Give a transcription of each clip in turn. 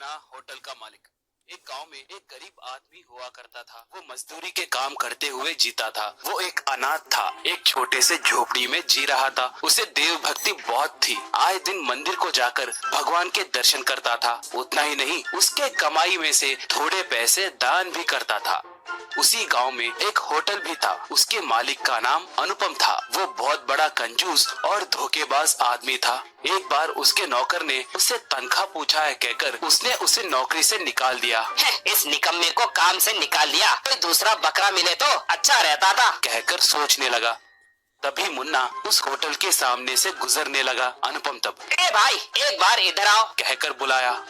बना होटल का मालिक। एक गांव में एक गरीब आदमी हुआ करता था। वो मजदूरी के काम करते हुए जीता था। वो एक अनाथ था, एक छोटे से झोपड़ी में जी रहा था। उसे देव भक्ति बहुत थी। आए दिन मंदिर को जाकर भगवान के दर्शन करता था। उतना ही नहीं, उसके कमाई में से थोड़े पैसे दान भी करता था। उसी गांव में एक होटल भी था। उसके मालिक का नाम अनुपम था। वो बहुत बड़ा कंजूस और धोखेबाज आदमी था। एक बार उसके नौकर ने उससे तनख्वाह पूछा है कहकर उसने उसे नौकरी से निकाल दिया। इस निकम्मे को काम से निकाल दिया, कोई दूसरा बकरा मिले तो अच्छा रहता था, कहकर सोचने लगा। तभी मुन्ना उस होटल के सामने से गुजरने लगा। अनुपम तब ए भाई एक बार इधर आओ कहकर बुलाया।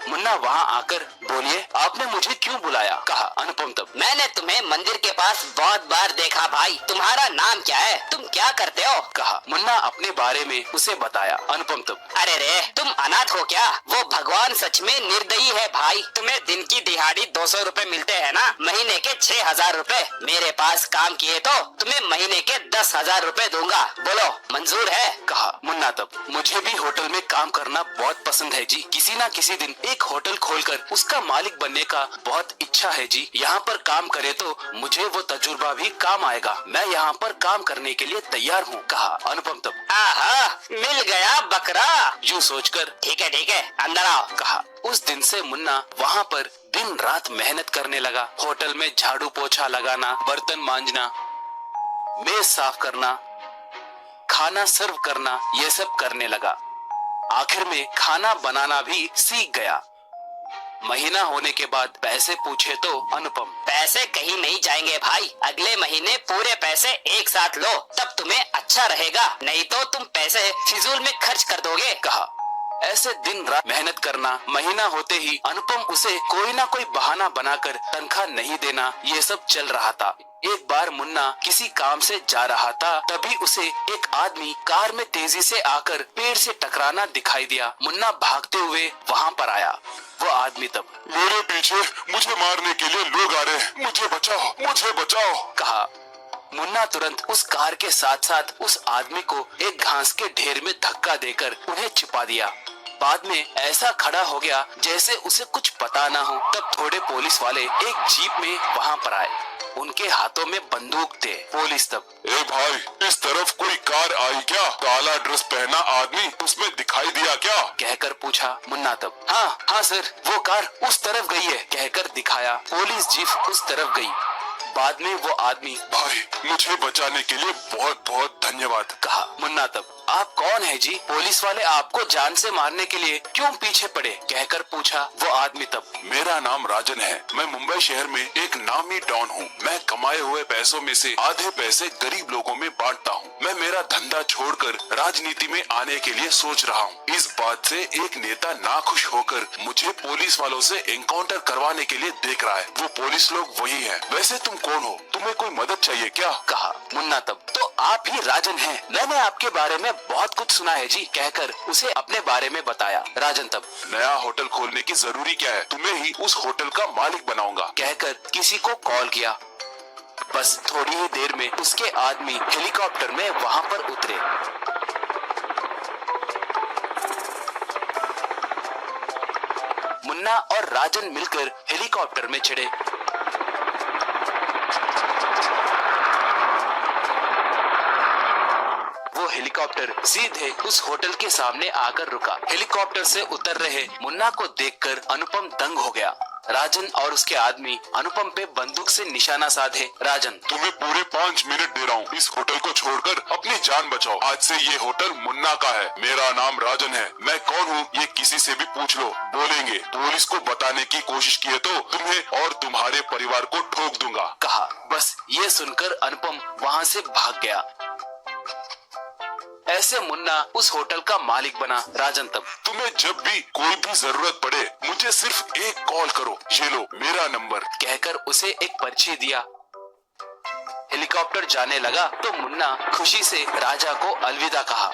मुन्ना वहाँ आकर बोलिए आपने मुझे क्यों बुलाया, कहा अनुपम तब। मैंने तुम्हें मंदिर के पास बहुत बार देखा भाई, तुम्हारा नाम क्या है, तुम क्या करते हो, कहा। मुन्ना अपने बारे में उसे बताया। अनुपम तब अरे रे तुम अनाथ हो क्या, वो भगवान सच में निर्दयी है भाई। तुम्हें दिन की दिहाड़ी 200 रुपए मिलते हैं ना, महीने के 6000 रुपए। मेरे पास काम किए तो तुम्हें महीने के 10,000 रुपए दूंगा, बोलो मंजूर है, कहा मुन्ना तब। मुझे भी होटल में काम करना बहुत पसंद है जी। किसी न किसी दिन एक होटल खोलकर उसका मालिक बनने का बहुत इच्छा है जी। यहाँ पर काम करे तो मुझे वो तजुर्बा भी काम आएगा। मैं यहाँ पर काम करने के लिए तैयार हूँ, कहा अनुपम तब। आहा मिल गया बकरा, यूँ सोचकर ठीक है अंदर आओ, कहा। उस दिन से मुन्ना वहाँ पर दिन रात मेहनत करने लगा। होटल में झाड़ू पोछा लगाना, बर्तन मांजना, मेज साफ करना, खाना सर्व करना, ये सब करने लगा। आखिर में खाना बनाना भी सीख गया। महीना होने के बाद पैसे पूछे तो अनुपम पैसे कहीं नहीं जाएंगे भाई, अगले महीने पूरे पैसे एक साथ लो, तब तुम्हें अच्छा रहेगा, नहीं तो तुम पैसे फिजूल में खर्च कर दोगे, कहा। ऐसे दिन रात मेहनत करना। महीना होते ही अनुपम उसे कोई ना कोई बहाना बनाकर तनख्वाह नहीं देना, ये सब चल रहा था। एक बार मुन्ना किसी काम से जा रहा था, तभी उसे एक आदमी कार में तेजी से आकर पेड़ से टकराना दिखाई दिया। मुन्ना भागते हुए वहाँ पर आया। वो आदमी तब मेरे पीछे मुझे मारने के लिए लोग आ रहे हैं, मुझे बचाओ, मुझे बचाओ, कहा। मुन्ना तुरंत उस कार के साथ साथ उस आदमी को एक घास के ढेर में धक्का देकर उन्हें छिपा दिया। बाद में ऐसा खड़ा हो गया जैसे उसे कुछ पता ना हो। तब थोड़े पुलिस वाले एक जीप में वहाँ पर आए। उनके हाथों में बंदूक थे। पुलिस तब ए भाई इस तरफ कोई कार आई क्या, काला ड्रेस पहना आदमी उसमें दिखाई दिया क्या, कहकर पूछा। मुन्ना तब हाँ सर, वो कार उस तरफ गई है, कहकर दिखाया। पुलिस जीप उस तरफ गई। बाद में वो आदमी भाई मुझे बचाने के लिए बहुत बहुत धन्यवाद, कहा। मुन्ना तब आप कौन है जी, पुलिस वाले आपको जान से मारने के लिए क्यों पीछे पड़े, कहकर पूछा। वो आदमी तब मेरा नाम राजन है, मैं मुंबई शहर में एक नामी डॉन हूँ। मैं कमाए हुए पैसों में से आधे पैसे गरीब लोगों में बांटता हूँ। मैं मेरा धंधा छोड़कर राजनीति में आने के लिए सोच रहा हूँ। इस बात से एक नेता नाखुश होकर मुझे पुलिस वालों से एनकाउंटर करवाने के लिए देख रहा है। वो पुलिस लोग वही है। वैसे तुम कौन हो, तुम्हें कोई मदद चाहिए क्या, कहा। मुन्ना तब तो आप ही राजन हैं, मैंने आपके बारे में बहुत कुछ सुना है जी, कहकर उसे अपने बारे में बताया। राजन तब नया होटल खोलने की जरूरी क्या है, तुम्हें ही उस होटल का मालिक बनाऊंगा, कहकर किसी को कॉल किया। बस थोड़ी ही देर में उसके आदमी हेलीकॉप्टर में वहाँ पर उतरे। मुन्ना और राजन मिलकर हेलीकॉप्टर में चढ़े। हेलीकॉप्टर सीधे उस होटल के सामने आकर रुका। हेलीकॉप्टर से उतर रहे मुन्ना को देखकर अनुपम दंग हो गया। राजन और उसके आदमी अनुपम पे बंदूक से निशाना साधे। राजन तुम्हें पूरे 5 मिनट दे रहा हूँ, इस होटल को छोड़कर अपनी जान बचाओ। आज से ये होटल मुन्ना का है। मेरा नाम राजन है। मैं कौन हूँ ये किसी से भी पूछ लो, बोलेंगे। पुलिस को बताने की कोशिश किए तो तुम्हें और तुम्हारे परिवार को ठोक दूंगा, कहा। बस ये सुनकर अनुपम वहाँ से भाग गया। ऐसे मुन्ना उस होटल का मालिक बना। राजन तब तुम्हें जब भी कोई भी जरूरत पड़े मुझे सिर्फ एक कॉल करो, ये लो मेरा नंबर, कहकर उसे एक पर्ची दिया। हेलीकॉप्टर जाने लगा तो मुन्ना खुशी से राजा को अलविदा कहा।